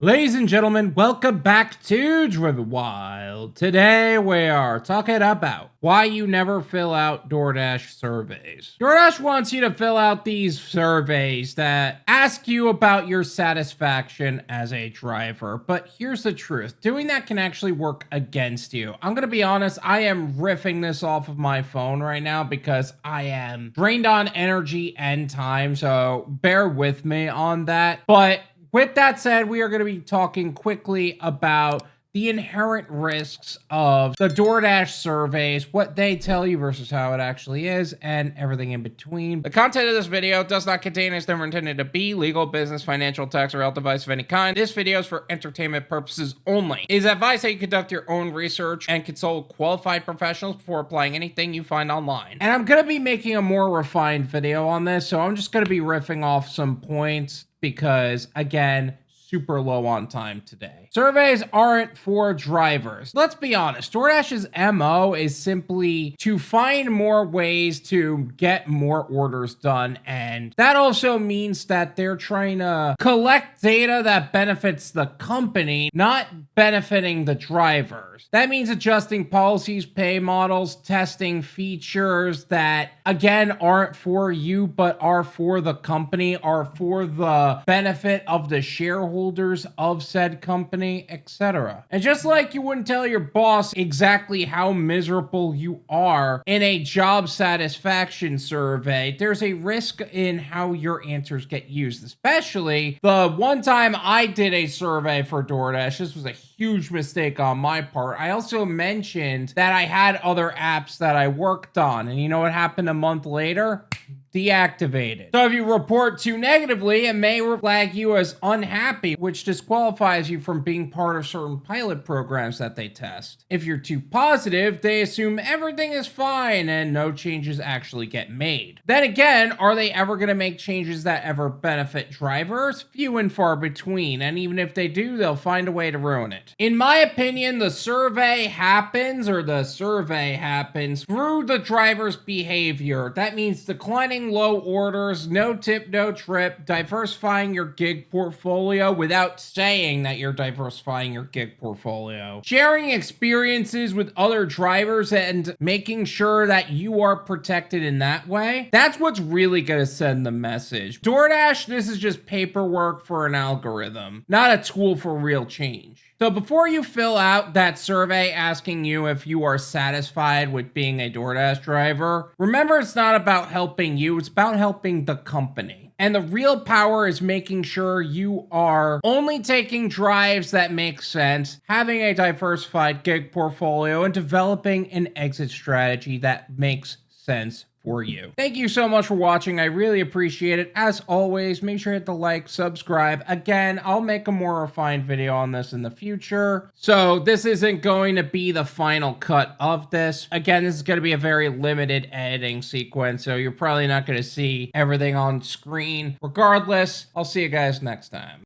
Ladies and gentlemen, welcome back to Driven Wyld. Today we are talking about why you never fill out Doordash surveys. Doordash wants you to fill out these surveys that ask you about your satisfaction as a driver. But here's the truth. Doing that can actually work against you. I'm going to be honest, I am riffing this off of my phone right now because I am drained on energy and time. So bear with me on that. But with that said, we are going to be talking quickly about the inherent risks of the Doordash surveys, what they tell you versus how it actually is, and everything in between. The content of this video does not contain, is never intended to be, legal, business, financial, tax, or health advice of any kind. This video is for entertainment purposes only. It is advised that you conduct your own research and consult qualified professionals before applying anything you find online. And I'm going to be making a more refined video on this, so I'm just going to be riffing off some points because, again, super low on time today. Surveys aren't for drivers. Let's be honest, DoorDash's MO is simply to find more ways to get more orders done, and that also means that they're trying to collect data that benefits the company, not benefiting the drivers. That means adjusting policies, pay models, testing features that, again, aren't for you, but are for the company, are for the benefit of the shareholders of said company, etc. And just like you wouldn't tell your boss exactly how miserable you are in a job satisfaction survey, there's a risk in how your answers get used, especially the one time I did a survey for DoorDash. This was a huge mistake on my part. I also mentioned that I had other apps that I worked on, and you know what happened a month later? Deactivated. So if you report too negatively, it may flag you as unhappy, which disqualifies you from being part of certain pilot programs that they test. If you're too positive, they assume everything is fine and no changes actually get made. Then again, are they ever going to make changes that ever benefit drivers? Few and far between, and even if they do, they'll find a way to ruin it. In my opinion, the survey happens through the driver's behavior. That means declining low orders, no tip, no trip, diversifying your gig portfolio without saying that you're diversifying your gig portfolio, sharing experiences with other drivers and making sure that you are protected in that way. That's what's really going to send the message. DoorDash, this is just paperwork for an algorithm, not a tool for real change. So before you fill out that survey asking you if you are satisfied with being a DoorDash driver, remember it's not about helping you, it's about helping the company. And the real power is making sure you are only taking drives that make sense, having a diversified gig portfolio, and developing an exit strategy that makes sense for you. Thank you so much for watching. I really appreciate it. As always, make sure to hit the like, subscribe. Again, I'll make a more refined video on this in the future. So this isn't going to be the final cut of this. Again, this is going to be a very limited editing sequence, so you're probably not going to see everything on screen. Regardless, I'll see you guys next time.